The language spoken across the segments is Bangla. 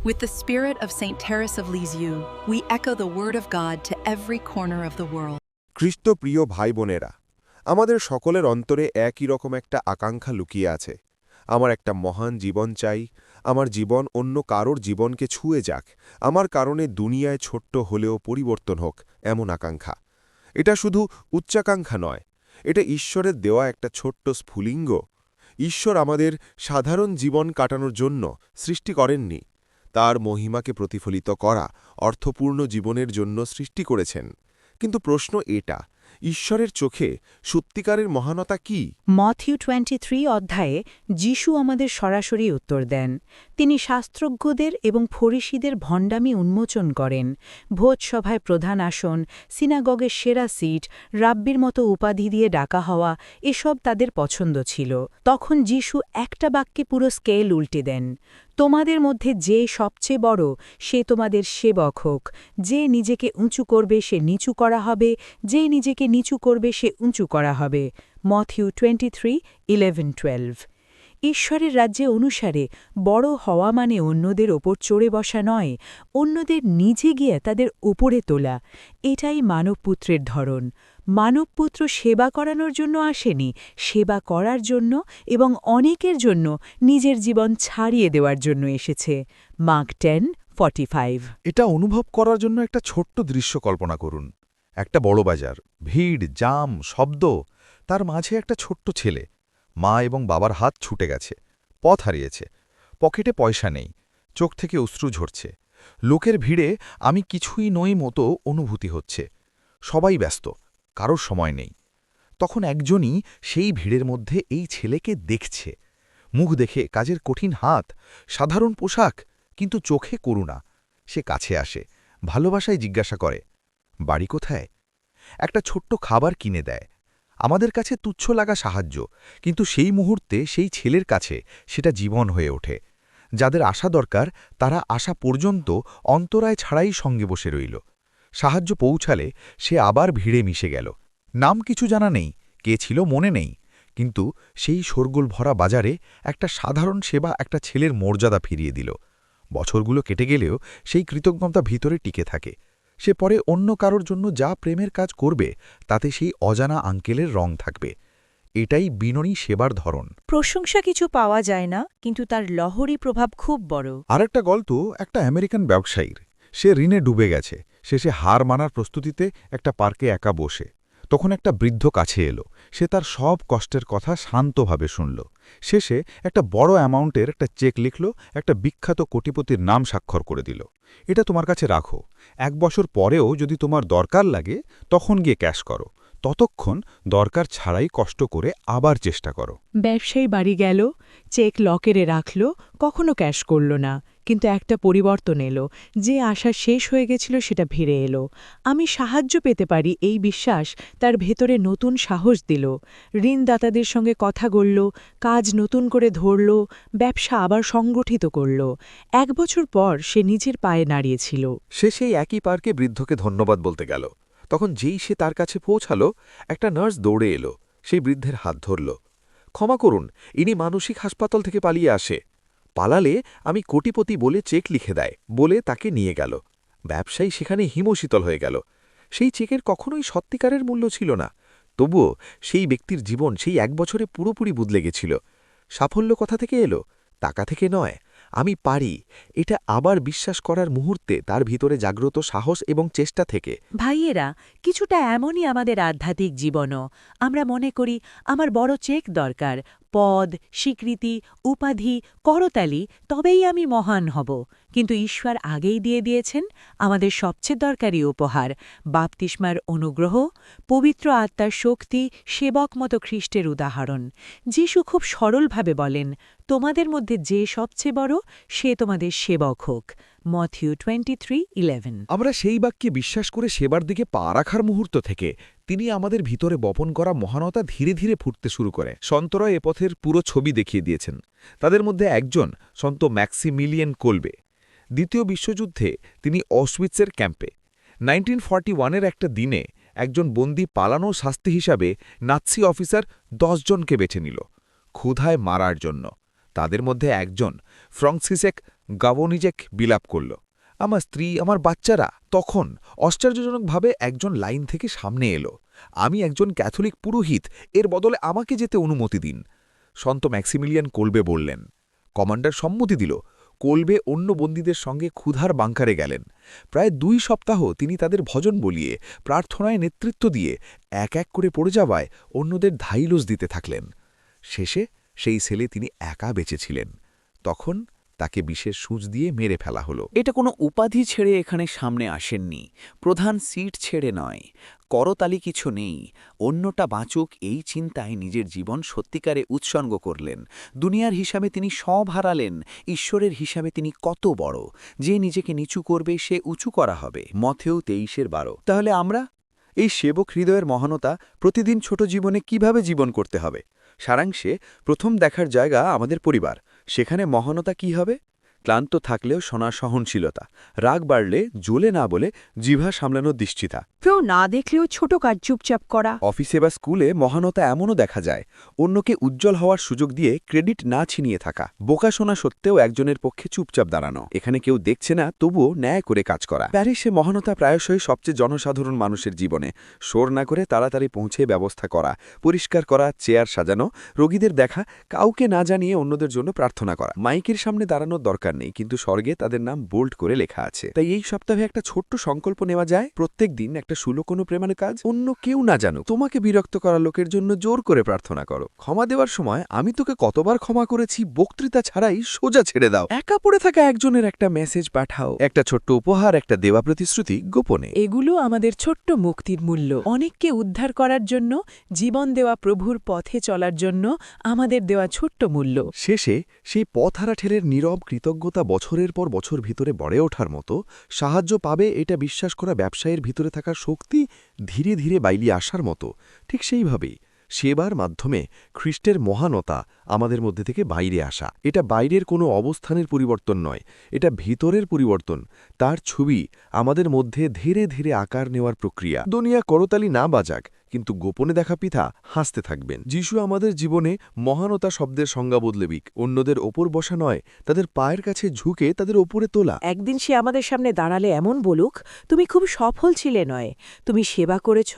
With the spirit of St. Terence of Lisieux, we echo the word of God to every corner of the world. খ্রিস্টপ্রিয় ভাই বোনেরা, আমাদের সকলের অন্তরে একই রকম একটা আকাঙ্ক্ষা লুকিয়ে আছে। আমার একটা মহান জীবন চাই, আমার জীবন অন্য কারোর জীবনকে ছুঁয়ে যাক, আমার কারণে দুনিয়ায় ছোট্ট হলেও পরিবর্তন হোক, এমন আকাঙ্ক্ষা। এটা শুধু উচ্চাকাঙ্ক্ষা নয়, এটা ঈশ্বরের দেওয়া একটা ছোট্ট স্ফুলিঙ্গ। ঈশ্বর আমাদের সাধারণ জীবন কাটানোর জন্য সৃষ্টি করেননি, তার মহিমাকে প্রতিফলিত করা অর্থপূর্ণ জীবনের জন্য সৃষ্টি করেছেন। কিন্তু প্রশ্ন এটা, ঈশ্বরের চোখে সত্যিকারের মহানতা কি? মথিউ 23 অধ্যায়ে যিশু আমাদের সরাসরি উত্তর দেন। তিনি শাস্ত্রজ্ঞদের এবং ফরিসীদের ভণ্ডামি উন্মোচন করেন। ভোজসভায় প্রধান আসন, সিনাগগের সেরা সিট, রাব্বির মতো উপাধি দিয়ে ডাকা হওয়া, এসব তাদের পছন্দ ছিল। তখন যিশু একটা বাক্যে পুরো স্কেল উল্টে দেন। তোমাদের মধ্যে যে সবচেয়ে বড়, সে তোমাদের সেবক হোক। যে নিজেকে উঁচু করবে সে নিচু করা হবে, যে নিজেকে নিচু করবে সে উঁচু করা হবে। মথিউ 23:11-12। ঈশ্বরের রাজ্যে অনুসারে বড় হওয়া মানে অন্যদের ওপর চড়ে বসা নয়, অন্যদের নিজে গিয়ে তাদের ওপরে তোলা। এটাই মানবপুত্রের ধরন। মানবপুত্র সেবা করানোর জন্য আসেনি, সেবা করার জন্য এবং অনেকের জন্য নিজের জীবন ছাড়িয়ে দেওয়ার জন্য এসেছে। মার্ক 10:45। এটা অনুভব করার জন্য একটা ছোট্ট দৃশ্য কল্পনা করুন। একটা বড় বাজার, ভিড়, জাম, শব্দ, তার মাঝে একটা ছোট্ট ছেলে। মা এবং বাবার হাত ছুটে গেছে, পথ হারিয়েছে, পকেটে পয়সা নেই, চোখ থেকে অশ্রু ঝরছে। লোকের ভিড়ে আমি কিছুই নই মতো অনুভূতি হচ্ছে। সবাই ব্যস্ত, কারোর সময় নেই। তখন একজনই সেই ভিড়ের মধ্যে এই ছেলেকে দেখছে। মুখ দেখে কাজের কঠিন হাত, সাধারণ পোশাক, কিন্তু চোখে করুণা। সে কাছে আসে, ভালোবাসায় জিজ্ঞাসা করে, বাড়ি কোথায়? একটা ছোট্ট খাবার কিনে দেয়। আমাদের কাছে তুচ্ছ লাগা সাহায্য, কিন্তু সেই মুহূর্তে সেই ছেলের কাছে সেটা জীবন হয়ে ওঠে। যাদের আসা দরকার তারা আসা পর্যন্ত অন্তরায় ছাড়াই সঙ্গে বসে রইল। সাহায্য পৌঁছালে সে আবার ভিড়ে মিশে গেল। নাম কিছু জানা নেই, কে ছিল মনে নেই, কিন্তু সেই শোরগোল ভরা বাজারে একটা সাধারণ সেবা একটা ছেলের মর্যাদা ফিরিয়ে দিল। বছরগুলো কেটে গেলেও সেই কৃতজ্ঞতা ভিতরে টিকে থাকে। সে পরে অন্য কারোর জন্য যা প্রেমের কাজ করবে তাতে সেই অজানা আঙ্কেলের রং থাকবে। এটাই বিনয়ী সেবার ধরন। প্রশংসা কিছু পাওয়া যায় না, কিন্তু তার লহরী প্রভাব খুব বড়। আরেকটা গল্প একটা আমেরিকান ব্যবসায়ীর। সে ঋণে ডুবে গেছে, শেষে হার মানার প্রস্তুতিতে একটা পার্কে একা বসে। তখন একটা বৃদ্ধ কাছে এলো। সে তার সব কষ্টের কথা শান্তভাবে শুনল। শেষে একটা বড় অ্যামাউন্টের একটা চেক লিখল, একটা বিখ্যাত কোটিপতির নাম স্বাক্ষর করে দিল। এটা তোমার কাছে রাখো, 1 বছর পরেও যদি তোমার দরকার লাগে তখন গিয়ে ক্যাশ করো, ততক্ষণ দরকার ছাড়াই কষ্ট করে আবার চেষ্টা করো। ব্যবসায়ী বাড়ি গেল, চেক লকেরে রাখল, কখনো ক্যাশ করল না। কিন্তু একটা পরিবর্তন এলো। যে আশা শেষ হয়ে গেছিল সেটা ফিরে এলো। আমি সাহায্য পেতে পারি এই বিশ্বাস তার ভেতরে নতুন সাহস দিল। ঋণদাতাদের সঙ্গে কথা বলল, কাজ নতুন করে ধরল, ব্যবসা আবার সংগঠিত করল। 1 বছর পর সে নিজের পায়ে দাঁড়িয়েছিল। সে সেই একই পার্কে বৃদ্ধকে ধন্যবাদ বলতে গেল। তখন যেই সে তার কাছে পৌঁছালো, একটা নার্স দৌড়ে এলো, সেই বৃদ্ধের হাত ধরল। ক্ষমা করুন, ইনি মানসিক হাসপাতাল থেকে পালিয়ে আসে। পালালে আমি কোটিপতি বলে চেক লিখে দেয় বলে তাকে নিয়ে গেল। ব্যবসায়ী সেখানে হিমশীতল হয়ে গেল। সেই চেকের কখনোই সত্যিকারের মূল্য ছিল না, তবুও সেই ব্যক্তির জীবন সেই 1 বছরে পুরোপুরি বদলে গেছিল। সাফল্য কথা থেকে এলো, টাকা থেকে নয়। আমি পারি, এটা আবার বিশ্বাস করার মুহূর্তে তার ভিতরে জাগ্রত সাহস এবং চেষ্টা থেকে। ভাইয়েরা, কিছুটা এমনই আমাদের আধ্যাত্মিক জীবনও। আমরা মনে করি আমার বড় চেক দরকার, পদ, স্বীকৃতি, উপাধি, করতালি, তবেই আমি মহান হব। কিন্তু ঈশ্বর আগেই দিয়ে দিয়েছেন আমাদের সবচেয়ে দরকারি উপহার, বাপ্তিস্মার অনুগ্রহ, পবিত্র আত্মার শক্তি, সেবক মতো খ্রিস্টের উদাহরণ। যিশু খুব সরলভাবে বলেন, তোমাদের মধ্যে যে সবচেয়ে বড় সে তোমাদের সেবক হোক। মথিউ 23:11। আমরা সেই বাক্যে বিশ্বাস করে সেবার দিকে পা রাখার মুহূর্ত থেকে তিনি আমাদের ভিতরে বপন করা মহানতা ধীরে ধীরে ফুটতে শুরু করে। সন্তরা এ পথের পুরো ছবি দেখিয়ে দিয়েছেন। তাদের মধ্যে একজন সন্ত ম্যাক্সিমিলিয়ান কোলবে। দ্বিতীয় বিশ্বযুদ্ধে তিনি অসউইৎসের ক্যাম্পে 1941-এর একটা দিনে একজন বন্দী পালানো শাস্তি হিসাবে নাৎসি অফিসার 10 জনকে বেছে নিল, ক্ষুধায় মারার জন্য। তাদের মধ্যে একজন ফ্রান্সিসেক গাভোনিজেক বিলাপ করল, আমার স্ত্রী, আমার বাচ্চারা। তখন আশ্চর্যজনকভাবে একজন লাইন থেকে সামনে এলো, আমি একজন ক্যাথলিক পুরোহিত, এর বদলে আমাকে যেতে অনুমতি দিন। সন্ত ম্যাক্সিমিলিয়ান কোলবে বললেন। কমান্ডার সম্মতি দিল। কোলবে অন্য বন্দীদের সঙ্গে ক্ষুধার বাংকারে গেলেন। প্রায় 2 সপ্তাহ তিনি তাদের ভজন বলিয়ে, প্রার্থনায় নেতৃত্ব দিয়ে এক এক করে পড়ে যাওয়ায় অন্যদের ধাইলস দিতে থাকলেন। শেষে সেই সেলে তিনি একা বেঁচেছিলেন। তখন তাকে বিশেষ সূঁচ দিয়ে মেরে ফেলা হলো। এটা কোনো উপাধি ছেড়ে এখানে সামনে আসেননি, প্রধান সিট ছেড়ে নয়, করতালি কিছু নেই, অন্যটা বাঁচুক এই চিন্তায় নিজের জীবন সত্যিকারে উৎসর্গ করলেন। দুনিয়ার হিসাবে তিনি সব হারালেন, ঈশ্বরের হিসাবে তিনি কত বড়। যে নিজেকে নিচু করবে সে উঁচু করা হবে। মথেও 23:12। তাহলে আমরা এই সেবক হৃদয়ের মহানতা প্রতিদিন ছোট জীবনে কিভাবে জীবন করতে হবে? সারাংশে প্রথম দেখার জায়গা আমাদের পরিবার। সেখানে মহানতা কি হবে? ক্লান্ত থাকলেও শোনা সহনশীলতা, রাগ বাড়লে জ্বলে না বলে জিভা সামলানোর দৃষ্টিতা, কেউ না দেখলেও ছোট কাজ চুপচাপ করা। অফিসে বা স্কুলে মহানতা এমনও দেখা যায়, অন্যকে উজ্জ্বল হওয়ার সুযোগ দিয়ে ক্রেডিট না ছিনিয়ে থাকা, বোকা শোনা সত্ত্বেও একজনের পক্ষে চুপচাপ দাঁড়ানো, এখানে কেউ দেখছে না তবুও ন্যায় করে কাজ করা। প্যারিসে মহানতা প্রায়শই সবচেয়ে জনসাধারণ মানুষের জীবনে। শোর না করে তাড়াতাড়ি পৌঁছে ব্যবস্থা করা, পরিষ্কার করা, চেয়ার সাজানো, রোগীদের দেখা, কাউকে না জানিয়ে অন্যদের জন্য প্রার্থনা করা। মাইকের সামনে দাঁড়ানোর দরকার নেই, কিন্তু স্বর্গে তাদের নাম বোল্ড করে লেখা আছে। তাই এই সপ্তাহে একটা ছোট্ট সংকল্প নেওয়া যায়, প্রত্যেক দিন একটা কোনো প্রেমের কাজ, অন্য কেউ না জানুক। তোমাকে বিরক্ত করা লোকের জন্য জোর করে প্রার্থনা করো। ক্ষমা দেওয়ার সময় আমি তোকে কতবার ক্ষমা করেছি বক্তৃতা ছাড়াই সোজা ছেড়ে দাও। একা পড়ে থাকা একজনের একটা মেসেজ পাঠাও, একটা ছোট্ট উপহার, একটা দেওয়া প্রতিশ্রুতি গোপনে। এগুলো আমাদের ছোট্ট মুক্তির মূল্য। অনেককে উদ্ধার করার জন্য, জীবন দেওয়া প্রভুর পথে চলার জন্য আমাদের দেওয়া ছোট্ট মূল্য। শেষে সেই পথহারা ঠেলের নীরব কৃতজ্ঞতা বছরের পর বছর ভিতরে বড়ে ওঠার মতো সাহায্য পাবে এটা বিশ্বাস করা ব্যবসায়ের ভিতরে থাকা শক্তি ধীরে ধীরে বাইরে আসার মতো। ঠিক সেইভাবেই সেবার মাধ্যমে খ্রিস্টের মহানতা আমাদের মধ্যে থেকে বাইরে আসা। এটা বাইরের কোনো অবস্থানের পরিবর্তন নয়, এটা ভিতরের পরিবর্তন। তার ছবি আমাদের মধ্যে ধীরে ধীরে আকার নেওয়ার প্রক্রিয়া। দুনিয়া করতালি না বাজাক, কিন্তু গোপনে দেখা পিতা হাসতে থাকবেন। যিশু আমাদের জীবনে মহানতা শব্দের সংজ্ঞা বদলেবিক। অন্যদের ওপর বসা নয়, তাদের পায়ের কাছে ঝুঁকে তাদের ওপরে তোলা। একদিন সে আমাদের সামনে দাঁড়ালে এমন বলুক, তুমি খুব সফল ছিলে নয়, তুমি সেবা করেছ,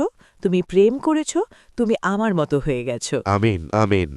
তুমি প্রেম করেছ, তুমি আমার মতো হয়ে গেছ। আমিন, আমিন।